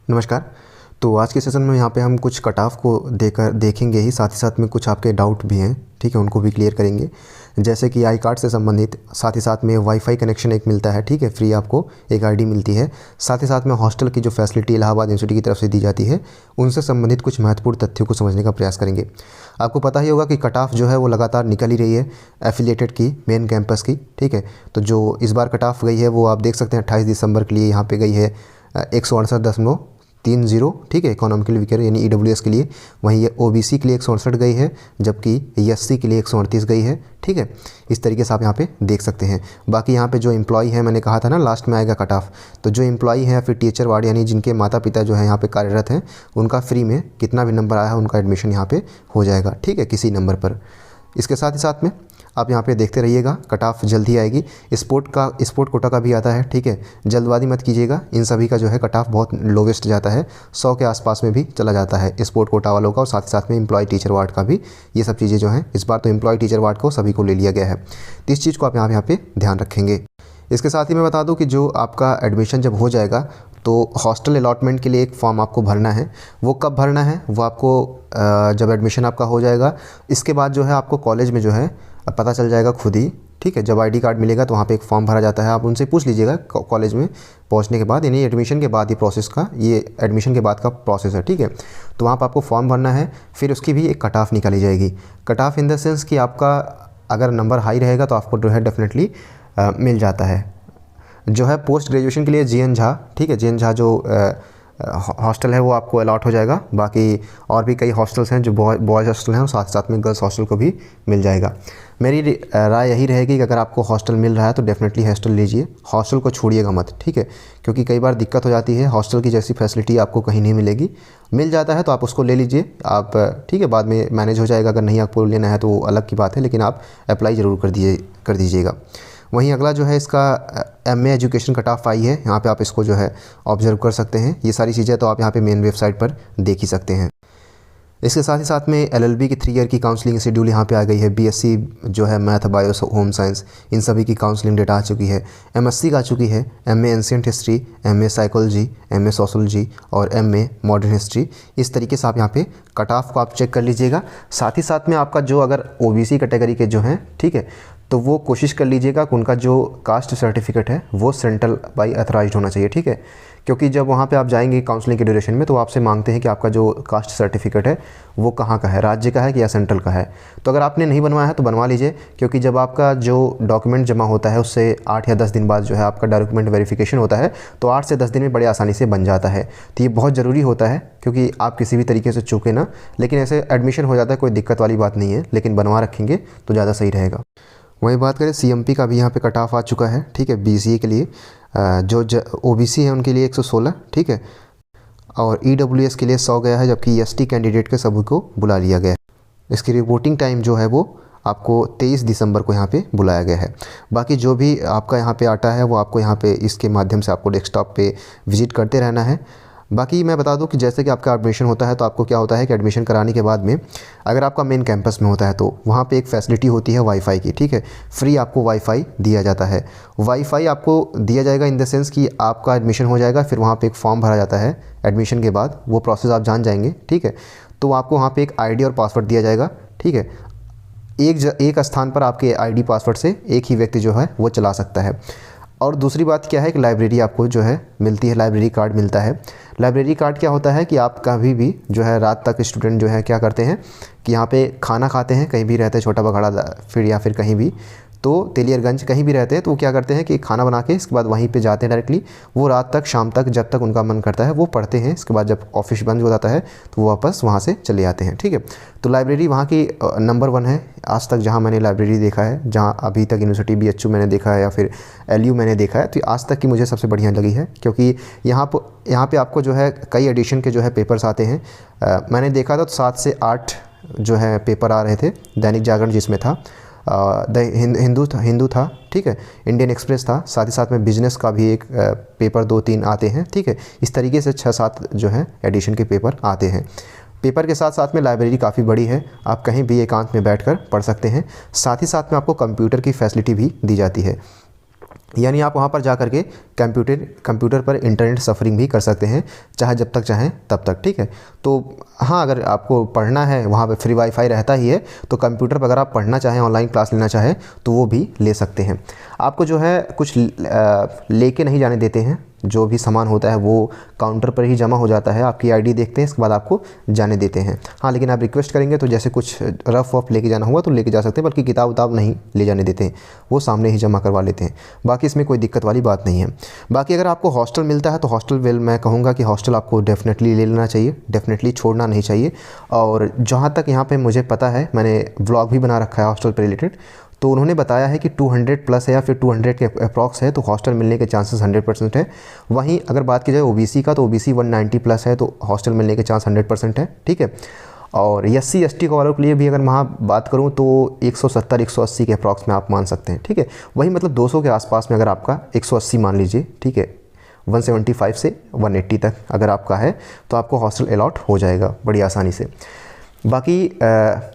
नमस्कार। तो आज के सेशन में यहाँ पे हम कुछ कट ऑफ को देखेंगे ही, साथ ही साथ में कुछ आपके डाउट भी हैं, ठीक है, उनको भी क्लियर करेंगे। जैसे कि आई कार्ड से संबंधित, साथ ही साथ में वाईफाई कनेक्शन एक मिलता है, ठीक है, फ्री आपको एक आईडी मिलती है। साथ ही साथ में हॉस्टल की जो फैसिलिटी इलाहाबाद यूनिवर्सिटी की तरफ से दी जाती है, उनसे संबंधित कुछ महत्वपूर्ण तथ्यों को समझने का प्रयास करेंगे। आपको पता ही होगा कि कट ऑफ जो है वो लगातार निकल ही रही है एफिलिएटेड की, मेन कैंपस की, ठीक है। तो जो इस बार कट ऑफ गई है वो आप देख सकते हैं 28 दिसंबर के लिए यहाँ पे गई है 168.30, ठीक है, इकोनॉमिकल वीकर यानी ईडब्ल्यूएस के लिए। वहीं ये ओबीसी के लिए 168 गई है, जबकि एससी के लिए 138 गई है, ठीक है। इस तरीके से आप यहाँ पे देख सकते हैं। बाकी यहाँ पे जो एम्प्लॉय है, मैंने कहा था ना लास्ट में आएगा कट ऑफ, तो जो एम्प्लॉय है फिर टीचर वार्ड यानी जिनके माता पिता जो है यहाँ पे कार्यरत हैं, उनका फ्री में कितना भी नंबर आया है उनका एडमिशन यहाँ पे हो जाएगा, ठीक है, किसी नंबर पर। इसके साथ ही साथ में आप यहाँ पे देखते रहिएगा, कट ऑफ जल्द ही आएगी। स्पोर्ट कोटा का भी आता है, ठीक है, जल्दबाजी मत कीजिएगा। इन सभी का जो है कट ऑफ बहुत लोवेस्ट जाता है, 100 के आसपास में भी चला जाता है स्पोर्ट कोटा वालों का, और साथ ही साथ में एम्प्लॉय टीचर वार्ड का भी। ये सब चीज़ें जो हैं इस बार तो एम्प्लॉय टीचर वार्ड को सभी को ले लिया गया है, तो इस चीज़ को आप यहाँ पे ध्यान रखेंगे। इसके साथ ही मैं बता दूं कि जो आपका एडमिशन जब हो जाएगा तो हॉस्टल अलॉटमेंट के लिए एक फॉर्म आपको भरना है। वो कब भरना है, वो आपको जब एडमिशन आपका हो जाएगा, इसके बाद जो है आपको कॉलेज में जो है पता चल जाएगा खुद ही, ठीक है। जब आईडी कार्ड मिलेगा तो वहाँ पे एक फॉर्म भरा जाता है, आप उनसे पूछ लीजिएगा कॉलेज में पहुँचने के बाद, यानी एडमिशन के बाद, ये एडमिशन के बाद का प्रोसेस है, ठीक है। तो वहाँ पर आपको फॉर्म भरना है, फिर उसकी भी एक कट ऑफ निकाली जाएगी। Cut off in the sense कि आपका अगर नंबर हाई रहेगा तो आपको जो है डेफिनेटली मिल जाता है। जो है पोस्ट ग्रेजुएशन के लिए जीएन झा, ठीक है, जीएन झा जो हॉस्टल है वो आपको अलॉट हो जाएगा। बाकी और भी कई हॉस्टल्स हैं जो बॉयज़ हॉस्टल हैं, और साथ साथ में गर्ल्स हॉस्टल को भी मिल जाएगा। मेरी राय यही रहेगी कि अगर आपको हॉस्टल मिल रहा है तो डेफिनेटली हॉस्टल लीजिए, हॉस्टल को छोड़िएगा मत, ठीक है, क्योंकि कई बार दिक्कत हो जाती है, हॉस्टल की जैसी फैसिलिटी आपको कहीं नहीं मिलेगी। मिल जाता है तो आप उसको ले लीजिए आप, ठीक है, बाद में मैनेज हो जाएगा। अगर नहीं आपको लेना है तो वो अलग की बात है, लेकिन आप अप्लाई ज़रूर कर दीजिएगा। वहीं अगला जो है इसका एमए एजुकेशन कट ऑफ आई है, यहाँ पे आप इसको जो है ऑब्जर्व कर सकते हैं। ये सारी चीज़ें तो आप यहाँ पे मेन वेबसाइट पर देख ही सकते हैं। इसके साथ ही साथ में एलएलबी की 3 ईयर की काउंसलिंग शेड्यूल यहाँ पे आ गई है। बीएससी जो है मैथ, बायो, होम साइंस, इन सभी की काउंसलिंग डेट आ चुकी है। एमएससी का आ चुकी है, MA ancient history, MA psychology, MA sociology और एमए मॉडर्न हिस्ट्री। इस तरीके से आप यहाँ पे कट ऑफ को आप चेक कर लीजिएगा। साथ ही साथ में आपका जो अगर ओबीसी कैटेगरी के जो हैं, ठीक है, तो वो कोशिश कर लीजिएगा कि उनका जो कास्ट सर्टिफिकेट है वो सेंट्रल बाई अथराइज्ड होना चाहिए, ठीक है। क्योंकि जब वहाँ पे आप जाएंगे काउंसलिंग के ड्यूरेशन में तो आपसे मांगते हैं कि आपका जो कास्ट सर्टिफिकेट है वो कहाँ का है, राज्य का है कि या सेंट्रल का है। तो अगर आपने नहीं बनवाया है तो बनवा लीजिए, क्योंकि जब आपका जो डॉक्यूमेंट जमा होता है उससे 8 या 10 दिन बाद जो है आपका डॉक्यूमेंट वेरिफिकेशन होता है, तो 8 से 10 दिन में बड़ी आसानी से बन जाता है। तो ये बहुत ज़रूरी होता है, क्योंकि आप किसी भी तरीके से चूके ना, लेकिन ऐसे एडमिशन हो जाता है, कोई दिक्कत वाली बात नहीं है, लेकिन बनवा रखेंगे तो ज़्यादा सही रहेगा। वही बात करें सीएमपी का भी यहाँ पे कट ऑफ आ चुका है, ठीक है, बीसीए के लिए जो ओबीसी है उनके लिए 116, ठीक है, और ईडब्ल्यूएस के लिए 100 गया है, जबकि एसटी कैंडिडेट के सभी को बुला लिया गया है। इसकी रिपोर्टिंग टाइम जो है वो आपको 23 दिसंबर को यहाँ पे बुलाया गया है। बाकी जो भी आपका यहाँ पे आता है वो आपको यहाँ पे इसके माध्यम से आपको डेस्कटॉप पे विजिट करते रहना है। बाकी मैं बता दूं कि जैसे कि आपका एडमिशन होता है तो आपको क्या होता है कि एडमिशन कराने के बाद में अगर आपका मेन कैंपस में होता है तो वहाँ पे एक फैसिलिटी होती है वाईफाई की, ठीक है, फ्री आपको वाईफाई दिया जाता है। वाईफाई आपको दिया जाएगा इन द सेंस कि आपका एडमिशन हो जाएगा, फिर वहाँ पे एक फॉर्म भरा जाता है एडमिशन के बाद, वो प्रोसेस आप जान जाएंगे, ठीक है। तो आपको वहाँ पर एक ID और पासवर्ड दिया जाएगा, ठीक है। एक स्थान पर आपके ID पासवर्ड से एक ही व्यक्ति जो है वो चला सकता है। और दूसरी बात क्या है कि लाइब्रेरी आपको जो है मिलती है, लाइब्रेरी कार्ड मिलता है। लाइब्रेरी कार्ड क्या होता है कि आप कभी भी जो है रात तक स्टूडेंट जो है क्या करते हैं कि यहाँ पे खाना खाते हैं, कहीं भी रहते हैं, छोटा बघाड़ा फिर या फिर कहीं भी, तो तेलियरगंज कहीं भी रहते हैं, तो वो क्या करते हैं कि खाना बना के इसके बाद वहीं पे जाते हैं डायरेक्टली। वो रात तक, शाम तक, जब तक उनका मन करता है वो पढ़ते हैं। इसके बाद जब ऑफिस बंद हो जाता है तो वो वापस वहाँ से चले आते हैं, ठीक है। तो लाइब्रेरी वहाँ की नंबर 1 है आज तक, जहाँ मैंने लाइब्रेरी देखा है, जहाँ अभी तक यूनिवर्सिटी बीएचयू मैंने देखा है या फिर एलयू मैंने देखा है, तो आज तक की मुझे सबसे बढ़िया लगी है। क्योंकि यहाँ पे आपको जो है कई एडिशन के जो है पेपर्स आते हैं। मैंने देखा था तो 7 से 8 जो है पेपर आ रहे थे। दैनिक जागरण जिसमें था, हिंदू था, ठीक है, इंडियन एक्सप्रेस था, साथ ही साथ में बिजनेस का भी एक पेपर 2-3 आते हैं, ठीक है। इस तरीके से 6-7 जो है एडिशन के पेपर आते हैं। पेपर के साथ साथ में लाइब्रेरी काफ़ी बड़ी है, आप कहीं भी एकांत में बैठकर पढ़ सकते हैं। साथ ही साथ में आपको कंप्यूटर की फैसिलिटी भी दी जाती है। यानी आप वहाँ पर जा करके कंप्यूटर पर इंटरनेट सफरिंग भी कर सकते हैं, चाहे जब तक चाहें तब तक, ठीक है। तो हाँ, अगर आपको पढ़ना है वहाँ पे फ्री वाईफाई रहता ही है, तो कंप्यूटर पर अगर आप पढ़ना चाहें, ऑनलाइन क्लास लेना चाहें तो वो भी ले सकते हैं। आपको जो है कुछ लेके नहीं जाने देते हैं, जो भी सामान होता है वो काउंटर पर ही जमा हो जाता है, आपकी आईडी देखते हैं, इसके बाद आपको जाने देते हैं। हाँ, लेकिन आप रिक्वेस्ट करेंगे तो जैसे कुछ रफ वफ लेके जाना होगा तो लेके जा सकते हैं, बल्कि किताब उताब नहीं ले जाने देते हैं, वो सामने ही जमा करवा लेते हैं। बाकी इसमें कोई दिक्कत वाली बात नहीं है। बाकी अगर आपको हॉस्टल मिलता है तो हॉस्टल मैं कहूँगा कि हॉस्टल आपको डेफिनेटली ले लेना चाहिए, डेफिनेटली छोड़ना नहीं चाहिए। और जहाँ तक यहाँ पर मुझे पता है, मैंने व्लॉग भी बना रखा है हॉस्टल पर रिलेटेड, तो उन्होंने बताया है कि 200 प्लस है या फिर 200 के अप्रॉक्स है तो हॉस्टल मिलने के चांसेस 100% है। वहीं अगर बात की जाए ओबीसी का, तो ओबीसी 190 प्लस है तो हॉस्टल मिलने के चांस 100% है, ठीक है। और एससी एसटी वालों के लिए भी अगर वहाँ बात करूँ तो 170-180 के अप्रॉक्स में आप मान सकते हैं, ठीक है। वही मतलब 200 के आसपास में अगर आपका 180 मान लीजिए, ठीक है, 175 से 180 तक अगर आपका है तो आपको हॉस्टल अलॉट हो जाएगा बड़ी आसानी से। बाकी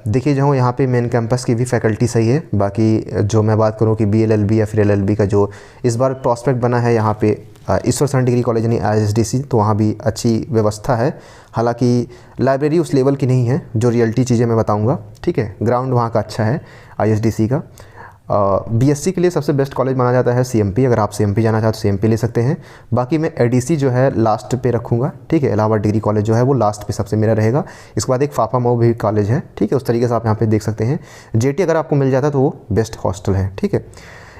देखिए जो यहाँ पे मेन कैंपस की भी फैकल्टी सही है। बाकी जो मैं बात करूँ कि बीएलएलबी या फिर एलएलबी का जो इस बार प्रॉस्पेक्ट बना है यहाँ पे ईश्वर सरण डिग्री कॉलेज यानी आईएसडीसी, तो वहाँ भी अच्छी व्यवस्था है। हालांकि लाइब्रेरी उस लेवल की नहीं है जो रियलिटी चीज़ें मैं बताऊँगा, ठीक है। ग्राउंड वहाँ का अच्छा है आईएसडीसी का। बीएससी के लिए सबसे बेस्ट कॉलेज माना जाता है सीएमपी, अगर आप सीएमपी जाना चाहते तो सीएमपी ले सकते हैं। बाकी मैं एडीसी जो है लास्ट पे रखूँगा, ठीक है। इलाहाबाद डिग्री कॉलेज जो है वो लास्ट पे सबसे मेरा रहेगा। इसके बाद एक फाफा मऊ भी कॉलेज है, ठीक है। उस तरीके से आप यहाँ पे देख सकते हैं। जेटी अगर आपको मिल जाता है तो वो बेस्ट हॉस्टल है, ठीक है।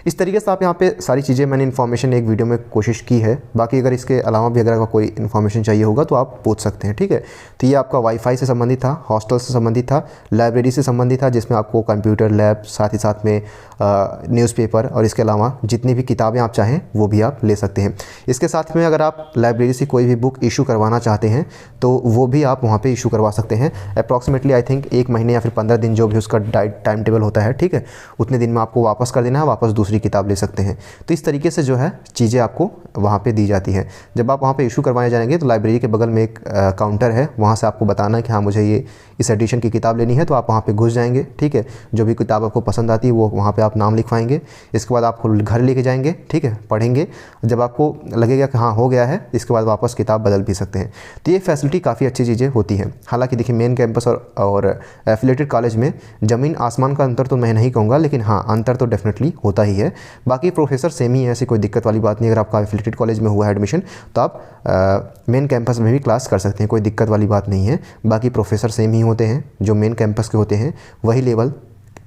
इस तरीके से आप यहाँ पे सारी चीज़ें मैंने इन्फॉर्मेशन एक वीडियो में कोशिश की है। बाकी अगर इसके अलावा भी अगर आपको कोई इन्फॉर्मेशन चाहिए होगा तो आप पूछ सकते हैं, ठीक है। तो ये आपका वाईफाई से संबंधित था, हॉस्टल से संबंधित था, लाइब्रेरी से संबंधित था जिसमें आपको कंप्यूटर लैब, साथ ही साथ में न्यूज़पेपर और इसके अलावा जितनी भी किताबें आप चाहें वो भी आप ले सकते हैं। इसके साथ में अगर आप लाइब्रेरी से कोई भी बुक इशू करवाना चाहते हैं तो वो भी आप वहाँ पे इशू करवा सकते हैं। अप्रॉक्सीमेटली आई थिंक 1 महीने या फिर 15 दिन जो भी उसका टाइम टेबल होता है, ठीक है, उतने दिन में आपको वापस कर देना है, वापस दूसरी किताब ले सकते हैं। तो इस तरीके से जो है चीज़ें आपको वहाँ पे दी जाती है। जब आप वहाँ पे इशू करवाने जाएंगे तो लाइब्रेरी के बगल में एक काउंटर है, वहाँ से आपको बताना है कि हाँ मुझे ये इस एडिशन की किताब लेनी है, तो आप वहाँ पे घुस जाएंगे, ठीक है। जो भी किताब आपको पसंद आती है वो वहाँ पे आप नाम लिखवाएंगे। इसके बाद आपको घर लेके जाएंगे, ठीक है, पढ़ेंगे। जब आपको लगेगा कि हाँ हो गया है, इसके बाद वापस किताब बदल भी सकते हैं। तो ये फैसिलिटी काफ़ी अच्छी चीज़ें होती हैं। हालाँकि देखिए मेन कैंपस और एफिलेटेड कॉलेज में ज़मीन आसमान का अंतर तो मैं नहीं कहूँगा, लेकिन हाँ अंतर तो डेफिनेटली होता ही है। बाकी प्रोफेसर सेम ही है, ऐसी कोई दिक्कत वाली बात नहीं। अगर आपका एफिलेटेड कॉलेज में हुआ है एडमिशन तो आप मेन कैंपस में भी क्लास कर सकते हैं, कोई दिक्कत वाली बात नहीं है। बाकी प्रोफेसर सेम ही होते हैं, जो मेन कैंपस के होते हैं वही लेवल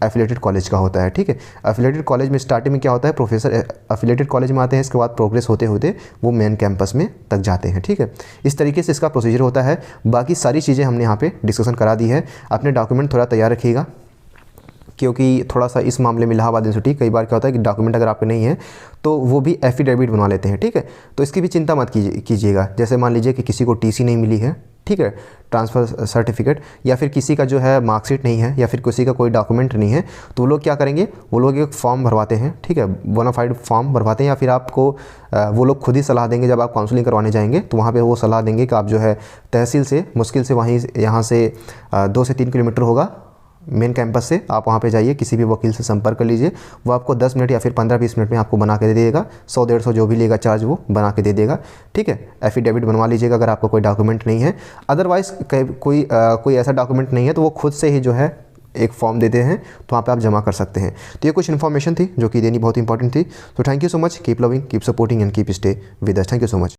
एफिलेटेड कॉलेज का होता है, ठीक है। एफिलेटेड कॉलेज में स्टार्टिंग में क्या होता है, प्रोफेसर एफिलेटेड कॉलेज में आते हैं, इसके बाद प्रोग्रेस होते होते वो मेन कैंपस में तक जाते हैं, ठीक है। इस तरीके से इसका प्रोसीजर होता है। बाकी सारी चीज़ें हमने यहाँ पे डिस्कशन करा दी है। अपने डॉक्यूमेंट थोड़ा तैयार रखिएगा, क्योंकि थोड़ा सा इस मामले में इलाहाबाद यूनिवर्सिटी कई बार क्या होता है कि डॉक्यूमेंट अगर आपके नहीं है तो वो भी एफिडेविट बनवा लेते हैं, ठीक है। तो इसकी भी चिंता मत कीजिएगा। जैसे मान लीजिए कि किसी को टीसी नहीं मिली है, ठीक है, ट्रांसफ़र सर्टिफिकेट, या फिर किसी का जो है मार्कशीट नहीं है, या फिर किसी का कोई डॉक्यूमेंट नहीं है, तो वो लोग क्या करेंगे, वो लोग एक फॉर्म भरवाते हैं, ठीक है, बोनाफाइड फॉर्म भरवाते हैं। या फिर आपको वो लोग खुद ही सलाह देंगे, जब आप काउंसलिंग करवाने जाएंगे तो वहाँ पे वो सलाह देंगे कि आप जो है तहसील से मुश्किल से यहाँ से 2 से 3 किलोमीटर होगा मेन कैंपस से, आप वहाँ पे जाइए, किसी भी वकील से संपर्क कर लीजिए। वो आपको 10 मिनट या फिर 15-20 मिनट में आपको बना के दे देगा। 100-150 जो भी लेगा चार्ज वो बना के दे देगा, ठीक है। एफिडेविट बनवा लीजिएगा अगर आपका कोई डॉक्यूमेंट नहीं है। अदरवाइज़ कोई ऐसा डॉक्यूमेंट नहीं है तो वो खुद से ही जो है एक फॉर्म देते हैं, तो वहाँ पे आप जमा कर सकते हैं। तो ये कुछ इन्फॉर्मेशन थी जो कि देनी बहुत इंपॉर्टेंट थी। तो thank you so much, keep loving, keep supporting and keep stay with us. Thank you so much.